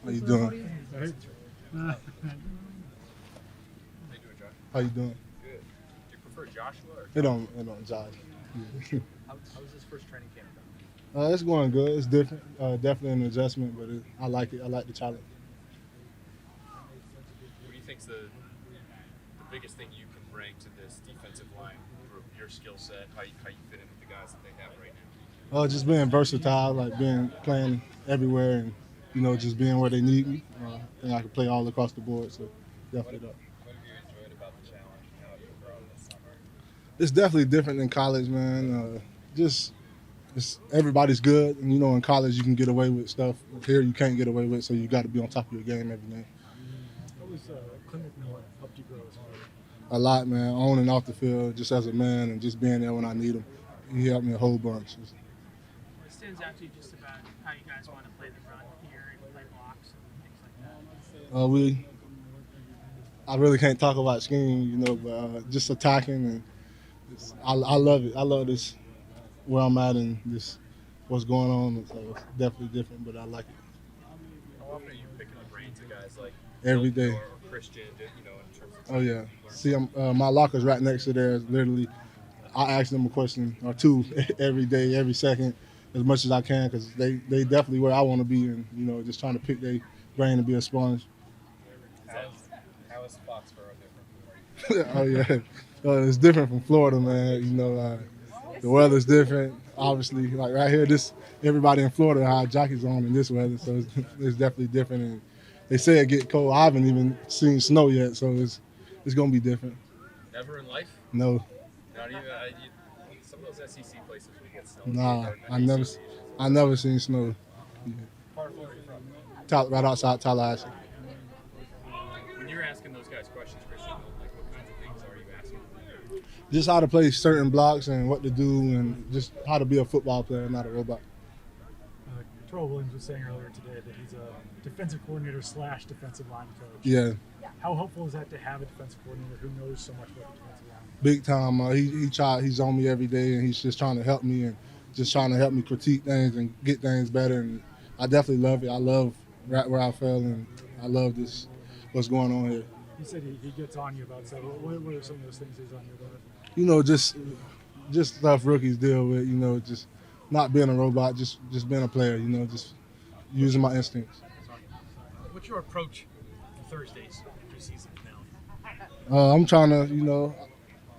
How you doing? How you doing, Josh? How you doing? Good. Do you prefer Joshua or It Josh? don't Josh. How was this first training camp done? It's going good. It's different. Definitely an adjustment, but I like it. I like the challenge. What do you think's the biggest thing you can bring to this defensive line group? Your skill set, how you fit in with the guys that they have right now? Just being versatile, like playing everywhere, and just being where they need me. I think I can play all across the board. So definitely that. What have you enjoyed about the challenge and how you've grown this summer? It's definitely different than college, man. Just everybody's good, and in college you can get away with stuff. Here you can't get away with, so you got to be on top of your game every day. How was Clinic Miller helped you grow as a player? A lot, man. On and off the field, just as a man, and just being there when I need him. He helped me a whole bunch. What stands out to you just about how you guys want to play the run here and play blocks and things like that? I really can't talk about scheme, but just attacking, and I love it. I love this where I'm at and this what's going on. So it's definitely different, but I like it. How often are you picking the brains of guys like Every Hilton day. or Christian, in terms of Oh yeah. See, my locker's right next to theirs. Literally, I ask them a question or two every day, every second, as much as I can, because they definitely where I want to be, and just trying to pick their brain to be a sponge. How is Foxborough different from where you Oh yeah, it's different from Florida, man. The weather's different. Obviously, like right here, everybody in Florida have jackets on in this weather, so it's definitely different. And they say it get cold. I haven't even seen snow yet, so it's gonna be different. Never in life? No, Not even. Some of those SEC places we get snow. nah, Or I never seen snow. Part of Florida you're from. Right outside Tallahassee. When you're asking those guys questions, Christian, like what kinds of things are you asking them? Just how to play certain blocks and what to do, and just how to be a football player, not a robot. Terrell Williams was saying earlier today that he's a defensive coordinator / defensive line coach. Yeah, How helpful is that to have a defensive coordinator who knows so much about the defensive line? big time. He's on me every day, and he's just trying to help me and just trying to help me critique things and get things better. And I definitely love it. I love right where I fell, and I love what's going on here. He said he gets on you about stuff. What are some of those things he's on you about? Just stuff rookies deal with. Just not being a robot, just being a player. Just using my instincts. What's your approach for Thursday's preseason finale?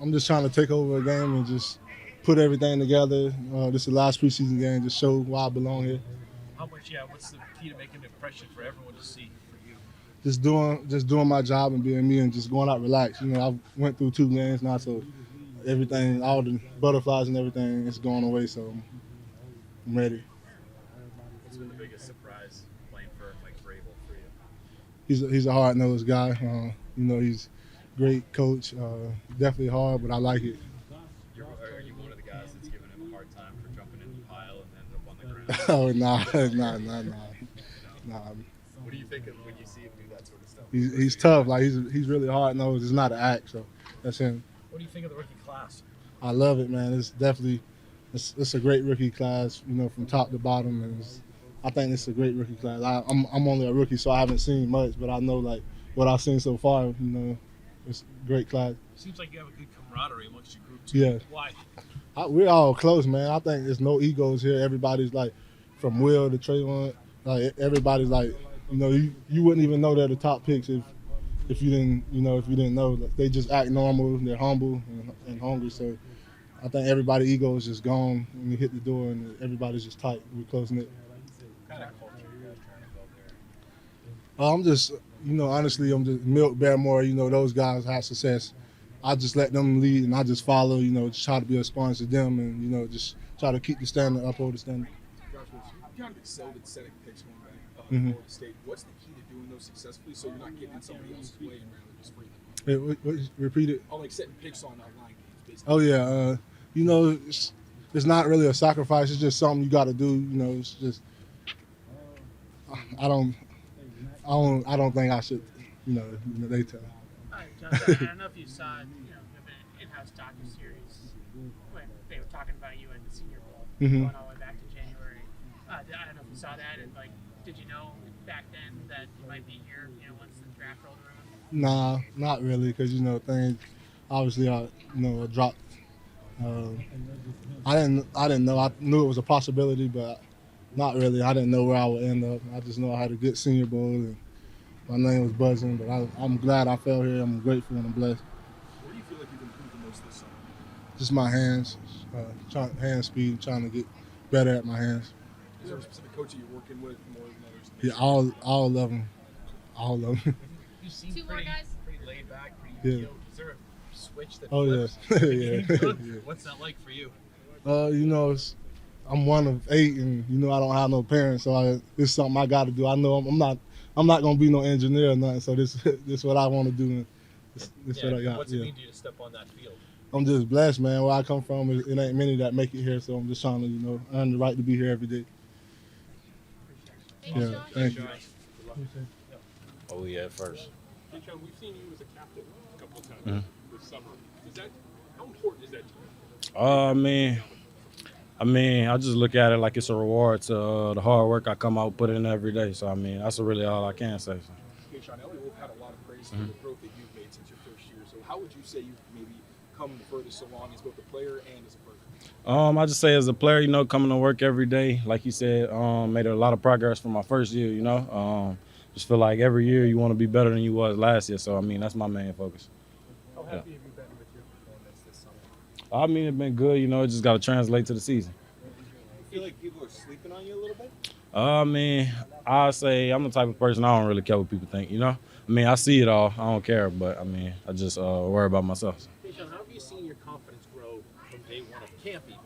I'm just trying to take over a game and just put everything together. This is the last preseason game, just show why I belong here. What's the key to making an impression for everyone to see for you? Just doing my job and being me and just going out relaxed. I went through 2 games now, so everything, all the butterflies and everything is going away, so I'm ready. What's been the biggest surprise playing for Mike Vrabel for you? He's a hard-nosed guy. He's a great coach. Definitely hard, but I like it. Are you one of the guys that's giving him a hard time for jumping in the pile and ended up on the ground? Oh, nah. What do you think of when you see him do that sort of stuff? He's tough. Like he's really hard-nosed. It's not an act, so that's him. What do you think of the rookie class? I love it, man. It's definitely it's a great rookie class, from top to bottom, and I think it's a great rookie class. I'm only a rookie, so I haven't seen much, but I know like what I've seen so far. It's a great class. Seems like you have a good camaraderie amongst your group too. Yeah. Why? We're all close, man. I think there's no egos here. Everybody's like, from Will to TreVeyon, like everybody's like, you wouldn't even know they're the top picks if you didn't know. Like, they just act normal. They're humble and hungry. So I think everybody's ego is just gone when you hit the door, and everybody's just tight. We're close knit. What kind of culture are you guys trying to build there? I'm just, honestly, I'm just Milt, Barrymore. Those guys had success. I just let them lead, and I just follow. Just try to be a sponsor to them, and just try to keep the standard, uphold the standard. Josh, you kind of excelled at setting picks going back at Mhm. Florida State. What's the key to doing those successfully so you're not getting in somebody else's way and rather just free them? Repeat it. Oh, like setting picks on line games, basically. Oh yeah, it's not really a sacrifice. It's just something you got to do. It's just I don't think I should. They tell. All right, Josh, I don't know if you saw, we have an in-house docu-series when they were talking about you at the Senior Bowl, Mhm. going all the way back to January. I don't know if you saw that, and did you know back then that you might be here, once the draft rolled around? Nah, not really, because things obviously dropped. I didn't know. I knew it was a possibility, but not really. I didn't know where I would end up. I just know I had a good Senior Bowl and my name was buzzing. But I'm glad I fell here. I'm grateful and I'm blessed. Where do you feel like you've improved the most this summer? Just my hands, hand speed, trying to get better at my hands. Is there a specific coach that you're working with more than others? Yeah, all of them, all of them. You seem Two more guys. pretty laid back, pretty Yeah. chill. Is there a switch that Oh flips? yeah, yeah. What's that like for you? I'm one of 8, and I don't have no parents, so it's something I got to do. I know I'm not gonna be no engineer or nothing. So this is what I want to do. And this what I got. What's it mean to you to step on that field? I'm just blessed, man. Where I come from, it ain't many that make it here, so I'm just trying to earn the right to be here every day. Thank you, Yeah, Sean. thank you. Oh yeah, first. Kayshon, we've seen you as a captain a couple of times this summer. How important is that to you? I mean, I just look at it like it's a reward to the hard work I come out put in every day. So that's really all I can say. So. Kayshon, Elliott Wolf had a lot of praise for the growth that you've made since your first year. So how would you say you've maybe come the furthest along as both a player and as a person? I just say as a player, coming to work every day, like you said, made a lot of progress from my first year. Just feel like every year you want to be better than you was last year. So that's my main focus. How happy have you been with your performance this summer? It's been good. It just got to translate to the season. You feel like people are sleeping on you a little bit? I say I'm the type of person I don't really care what people think. I see it all. I don't care, but I just worry about myself. Kayshon, how have you seen your confidence grow from day one of camp even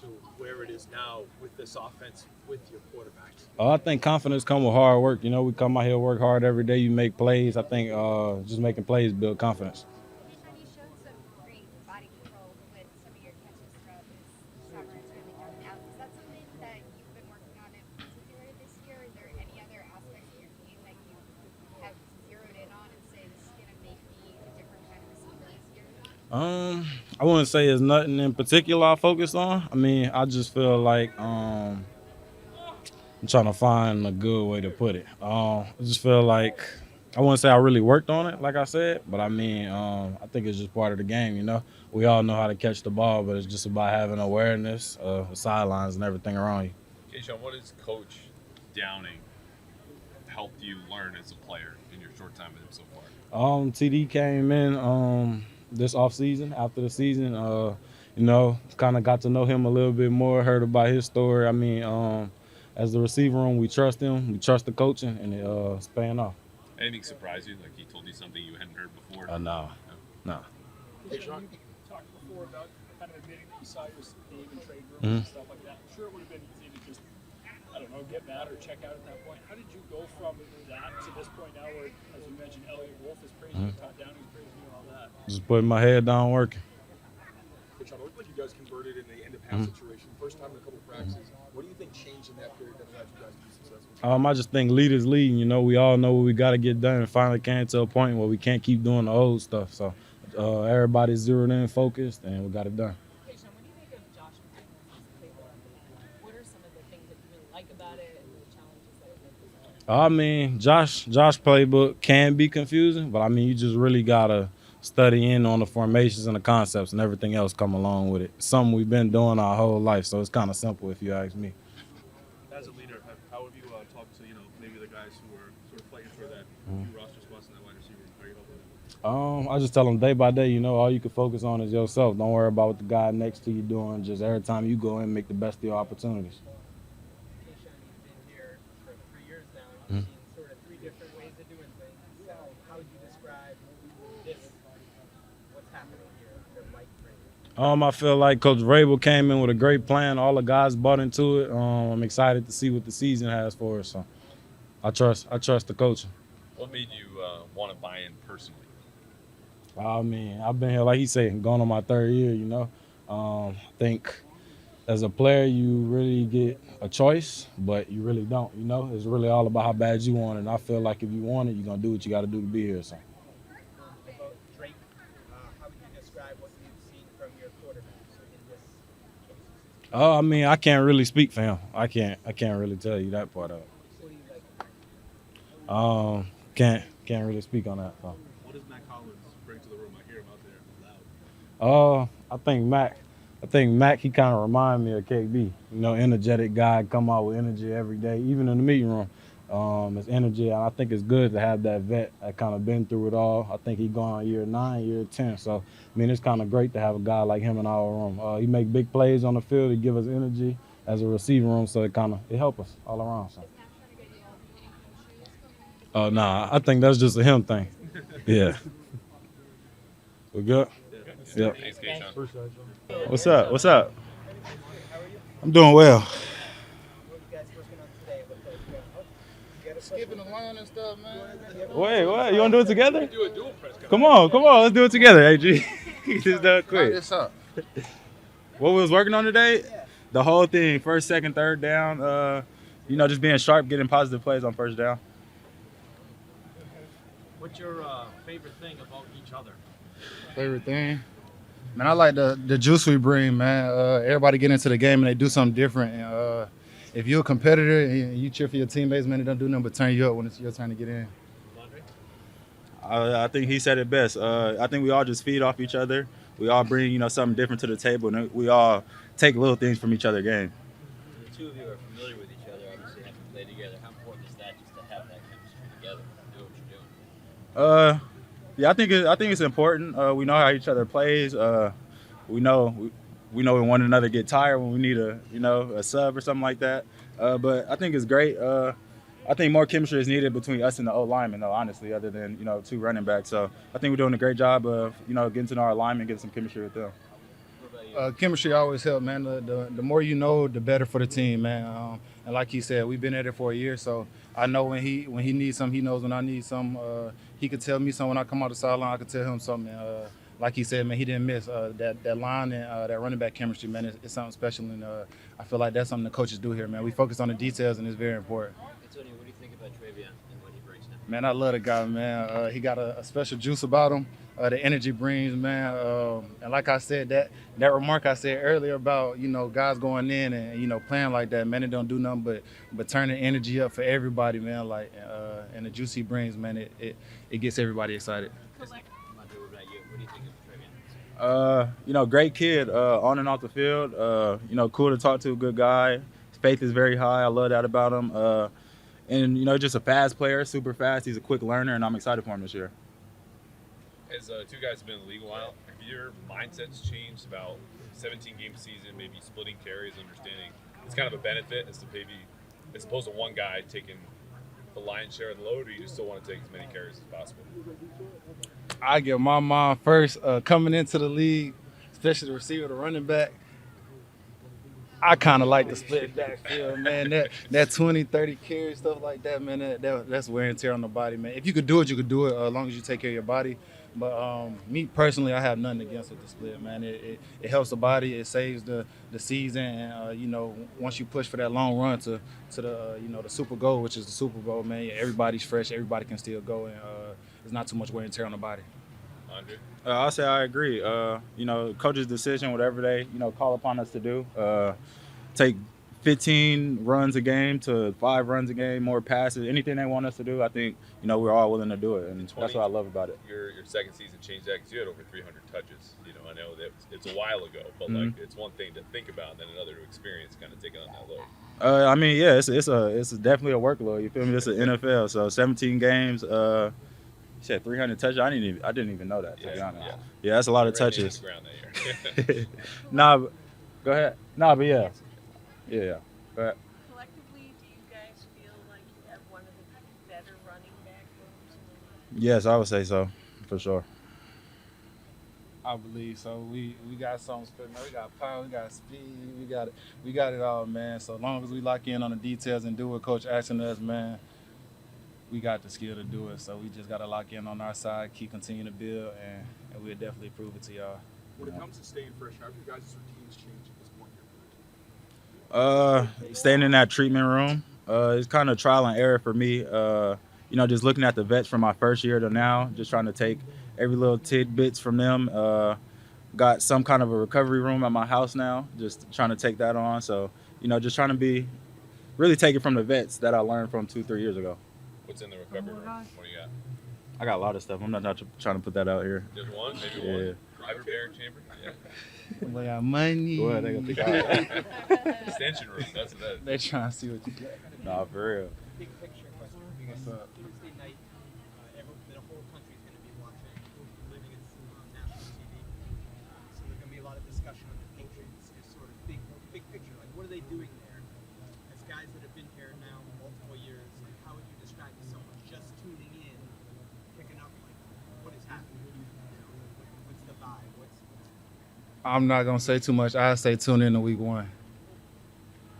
to where it is now with this offense with your quarterbacks? I think confidence comes with hard work. We come out here, work hard every day. You make plays. I think just making plays build confidence. Kayshon, you showed some great body control with some of your catches throughout this summer. It's really coming out. Is that something that you've been working on in particular this year? Is there any other aspects of your game that you have zeroed in on and say this is going to make me a different kind of receiver this year? I wouldn't say there's nothing in particular I focus on. I just feel like I'm trying to find a good way to put it. I just feel like I wouldn't say I really worked on it, like I said, but I think it's just part of the game. We all know how to catch the ball, but it's just about having awareness of the sidelines and everything around you. Kayshon, what has Coach Downing helped you learn as a player in your short time with him so far? TD came in this offseason, after the season. Kind of got to know him a little bit more, heard about his story. As the receiver room, we trust him, we trust the coaching, and it's paying off. Anything surprise you? Like he told you something you hadn't heard before? No. Kayshon, you talked before about kind of admitting that you saw your name in trade rooms and stuff like that. I'm sure it would have been easy to just, get mad or check out at that point. How did you go from that to this point now where, as you mentioned, Elliott Wolf is praising you, Todd Downing's praising you, and all that? Just putting my head down working. Kayshon, it looked like you guys converted in the end-of-half situation. First time in a couple of practices. What do you think changed in that period that allowed you guys to be successful? I just think leaders leading. We all know what we got to get done, and finally came to a point where we can't keep doing the old stuff. So everybody's zeroed in, focused, and we got it done. Kayshon, what do you make of Josh McDaniels' playbook? What are some of the things that you really like about it and the challenges that it makes? Josh playbook can be confusing, but you just really gotta study in on the formations and the concepts, and everything else come along with it. It's something we've been doing our whole life, so it's kind of simple if you ask me. As a leader, how have you talked to maybe the guys who are sort of fighting for that few roster spots in that wide receiver? How are you helping them? I just tell them day by day, all you can focus on is yourself. Don't worry about what the guy next to you doing. Just every time you go in, make the best of your opportunities. Kayshon, you've been here for 3 years now, and you've seen sort of 3 different ways of doing things. So how would you describe this, what's happening here, the right frame? I feel like Coach Vrabel came in with a great plan. All the guys bought into it. I'm excited to see what the season has for us. So I trust the coaching. What made you want to buy in personally? I've been here, like he said, going on my 3rd year, I think as a player, you really get a choice, but you really don't, It's really all about how bad you want it. And I feel like if you want it, you're going to do what you got to do to be here. So. About Drake, how would you describe what you've seen from your quarterbacks in this case? I can't really speak for him. I can't really tell you that part of it. What do you like? Can't really speak on that. So. What does Matt Collins bring to the room? I hear him out there loud. I think Mac, he kind of remind me of KB. You know, energetic guy, come out with energy every day, even in the meeting room. It's energy, and I think it's good to have that vet that kind of been through it all. I think he going on year 9, year 10. So, I mean, it's kind of great to have a guy like him in our room. He make big plays on the field. He give us energy as a receiver room, so it help us all around. So. Oh, nah, I think that's just a him thing. Yeah. We good? Yep. Thanks, Kayshon. What's up? I'm doing well. What are you guys working on today with the Skipping the line and stuff, man. Wait, what? You want to do it together? Do a dual press. Come on. Let's do it together, AG. Just do it quick. What's up? What we was working on today? The whole thing, first, second, third down. Just being sharp, getting positive plays on first down. What's your favorite thing about each other? Favorite thing? Man, I like the juice we bring, man. Everybody get into the game and they do something different. And if you're a competitor and you cheer for your teammates, man, they don't do nothing but turn you up when it's your turn to get in. Rhamondre? I think he said it best. I think we all just feed off each other. We all bring, something different to the table, and we all take little things from each other's game. The two of you are familiar with each other, obviously having played together. How important is that just to have that chemistry together and do what you're doing? Yeah, I think it's important. We know how each other plays. We know when one another get tired when we need a sub or something like that. But I think it's great. I think more chemistry is needed between us and the O-linemen, though, honestly, other than, 2 running backs. So I think we're doing a great job of, getting to know our linemen, getting some chemistry with them. Chemistry always helps, man. The more you know, the better for the team, man. And like he said, we've been at it for a year, so I know when he needs something, he knows when I need something. He could tell me something when I come out the sideline. I could tell him something. Like he said, man, he didn't miss that line and that running back chemistry, man. It's something special, and I feel like that's something the coaches do here, man. We focus on the details, and it's very important. Antonio, what do you think about TreVeyon and what he brings now? Man, I love the guy, man. He got a special juice about him. The energy brings, man. And like I said, that remark I said earlier about, guys going in and, playing like that, man, it don't do nothing but turn the energy up for everybody, man. Like, and the juice he brings, man, it gets everybody excited. Rhamondre, what about you? What do you think of TreVeyon? Great kid on and off the field. Cool to talk to, good guy. His faith is very high. I love that about him. And, just a fast player, super fast. He's a quick learner, and I'm excited for him this year. As 2 guys have been in the league a while, have your mindsets changed about 17-game season, maybe splitting carries, understanding it's kind of a benefit as opposed to one guy taking the lion's share of the load, or you just still want to take as many carries as possible? I give my mom first. Coming into the league, especially the receiver, the running back, I kind of like the split backfield, man. That 20, 30 carry, stuff like that, man, that's wear and tear on the body, man. If you could do it, you could do it as long as you take care of your body. But me personally, I have nothing against it, the split, man. It helps the body. It saves the season. And, once you push for that long run to the, the Super Bowl, which is the Super Bowl, man, everybody's fresh. Everybody can still go. And there's not too much wear and tear on the body. Andre? I'll say I agree. Coach's decision, whatever they, call upon us to do, take 15 runs a game to 5 runs a game, more passes, anything they want us to do, I think, we're all willing to do it. And that's what I love about it. Your second season changed that because you had over 300 touches. I know that it's a while ago, but it's one thing to think about and then another to experience kind of taking on that load. It's definitely a workload. You feel me? It's an NFL, so 17 games. You said 300 touches. I didn't even know that. To be honest, yeah, that's a lot of touches. Go ahead. But yeah. Go ahead. Collectively, do you guys feel like you have one of the better running back rooms in the league? Yes, I would say so, for sure. I believe so. We got something special. We got power. We got speed. We got it all, man. So long as we lock in on the details and do what Coach asking us, man, we got the skill to do it. So we just got to lock in on our side, keep continuing to build, and we'll definitely prove it to y'all. When it comes to staying fresh, how have your guys' routines changed at this point in your career? Staying in that treatment room, it's kind of trial and error for me. Just looking at the vets from my first year to now, just trying to take every little tidbits from them. Got some kind of a recovery room at my house now, just trying to take that on. So, just trying to really take it from the vets that I learned from 2-3 years ago. What's in the recovery room? What do you got? I got a lot of stuff. I'm not trying to put that out here. Just one, maybe one. Private bearing chamber. Yeah. We got money. Boy, they gonna think extension room. That's what that is. They trying to see what you got. Nah, for real. Big picture question for you guys. Tuesday night, the whole country's going to be watching, living in national TV. So there's going to be a lot of discussion on the Patriots, just sort of big picture. Like, what are they doing there? As guys that have been here now multiple years, like, how would you describe to someone just tuning in, picking up, like, what is happening? You know, what's the vibe? I'm not gonna say too much. I say tune in to week 1.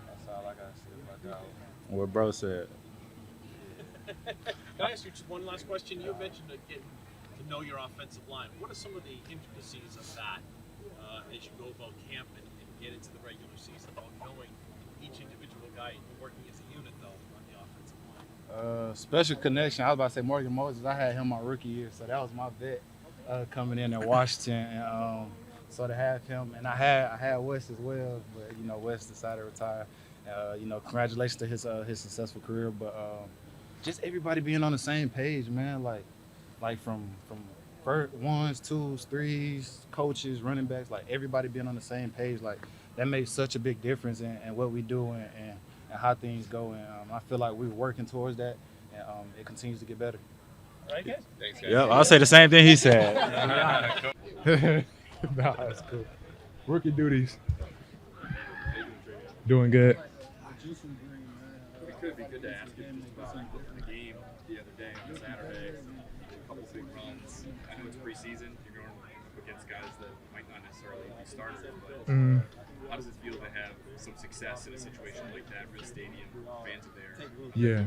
That's all I gotta say about that one. What bro said. Can I ask you just one last question? You mentioned getting to know your offensive line. What are some of the intricacies of that as you go about camp and get into the regular season, about knowing each individual guy and working as a unit, though, on the offensive line? Special connection. I was about to say Morgan Moses. I had him my rookie year, so that was my vet coming in at Washington. And, so to have him, and I had Wes as well, but you know Wes decided to retire. You know, congratulations to his successful career, but just everybody being on the same page, man. Like from first ones, twos, threes, coaches, running backs, like everybody being on the same page, like that makes such a big difference in what we do and how things go. And I feel like we're working towards that, and it continues to get better. All right, guys. Thanks, guys. Yep, I'll say the same thing he said. Nah, that's cool. Rookie duties. Doing good. It could be good to ask you just about the game the other day on Saturday. A couple big runs. I know it's preseason. You're going up against guys that might not necessarily be starters, but how does it feel to have some success in a situation like that? Real stadium, fans are there. Yeah.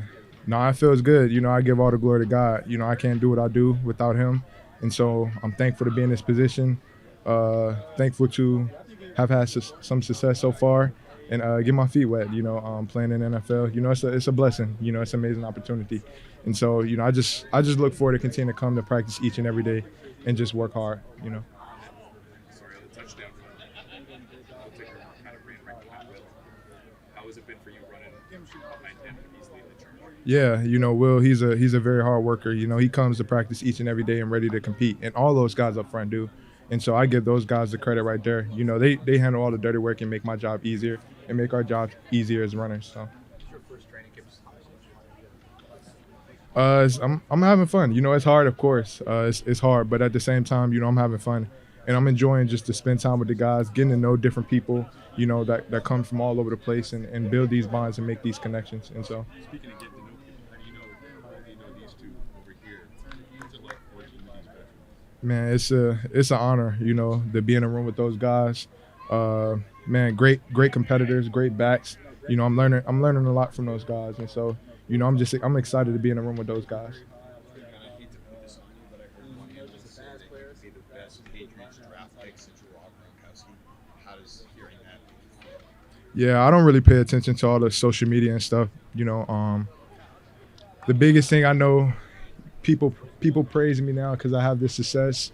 No, it feels good. You know, I give all the glory to God. You know, I can't do what I do without him. And so I'm thankful to be in this position. Thankful to have had some success so far and get my feet wet, you know, playing in the NFL. You know, it's a blessing. You know, it's an amazing opportunity. And so, you know, I just look forward to continue to come to practice each and every day and just work hard, you know. Sorry, the touchdown. Kind of ran right behind Will. How has it been for you running behind him when he's leading the charge? Yeah, you know, Will, he's a very hard worker. You know, he comes to practice each and every day and ready to compete. And all those guys up front do. And so I give those guys the credit right there. You know, they handle all the dirty work and make my job easier and make our job easier as runners. So. Your first training camp is I'm having fun. You know, it's hard, of course. It's hard, but at the same time, you know, I'm having fun. And I'm enjoying just to spend time with the guys, getting to know different people, you know, that come from all over the place and build these bonds and make these connections. And so. Speaking of getting to know people, how do you know these two over here? What's it like working with these veterans? Man, it's an honor, you know, to be in a room with those guys. Man, great competitors, great backs. You know, I'm learning a lot from those guys, and so, you know, I'm excited to be in a room with those guys. I hate to put this on you, but I heard one analyst say that you could be the best Patriots draft pick since Rob Gronkowski. How does hearing that make you feel? Yeah, I don't really pay attention to all the social media and stuff. You know, the biggest thing I know, people praise me now because I have this success,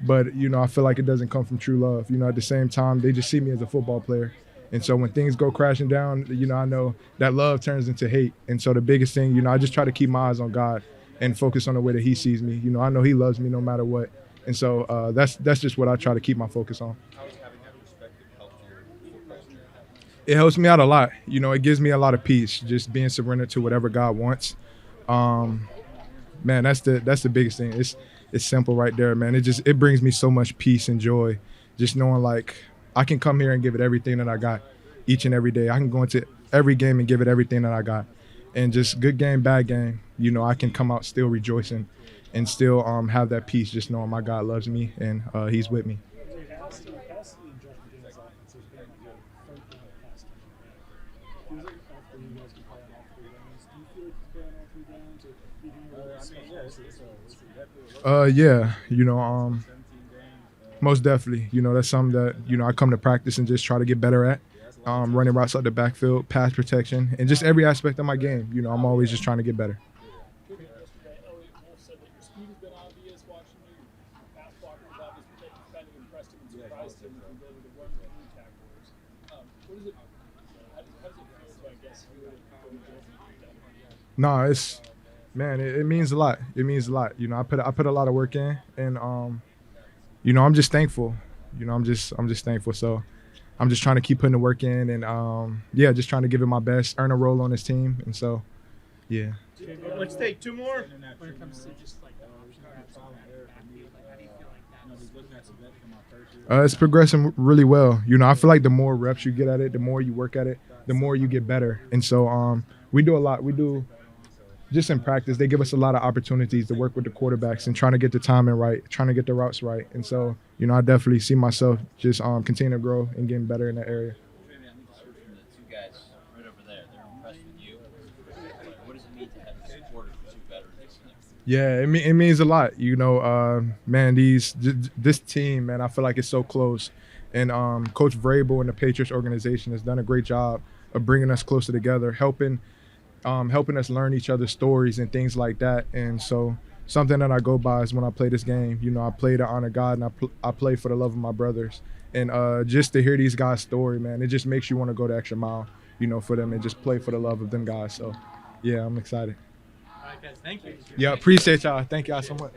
but you know, I feel like it doesn't come from true love. You know, at the same time, they just see me as a football player, and so when things go crashing down, you know, I know that love turns into hate. And so the biggest thing, you know, I just try to keep my eyes on God and focus on the way that He sees me. You know, I know He loves me no matter what, and so that's just what I try to keep my focus on. How has having that perspective helped your football journey? It helps me out a lot. You know, it gives me a lot of peace, just being surrendered to whatever God wants. Man, that's the biggest thing. It's simple right there, man. It brings me so much peace and joy, just knowing like I can come here and give it everything that I got each and every day. I can go into every game and give it everything that I got, and just good game, bad game. You know, I can come out still rejoicing, and still have that peace, just knowing my God loves me and He's with me. Yeah, you know, most definitely. You know, that's something that, you know, I come to practice and just try to get better at. Running routes out the backfield, pass protection, and just every aspect of my game. You know, I'm always just trying to get better. No, Man, it means a lot. It means a lot. You know, I put a lot of work in, and you know, I'm just thankful. You know, I'm just thankful. So I'm just trying to keep putting the work in, and yeah, just trying to give it my best, earn a role on this team, and so yeah. Let's take two more. When it comes to just like the option reps on that backfield, like how do you feel like that's It's progressing really well. You know, I feel like the more reps you get at it, the more you work at it, the more you get better. And so we do a lot. We do just in practice. They give us a lot of opportunities to work with the quarterbacks and trying to get the timing right, trying to get the routes right. And so, you know, I definitely see myself just continue to grow and getting better in that area. TreVeyon, I think just heard from the two guys right over there. They're impressed with you. What does it mean to have the support of two veterans? Yeah, it means a lot. You know, man, this team, man, I feel like it's so close. And Coach Vrabel and the Patriots organization has done a great job of bringing us closer together, helping us learn each other's stories and things like that. And so something that I go by is when I play this game, you know, I play to honor God, and I play for the love of my brothers. And just to hear these guys' story, man, it just makes you want to go the extra mile, you know, for them and just play for the love of them guys. So, yeah, I'm excited. All right, guys, thank you. Yeah, appreciate y'all. Thank y'all so much.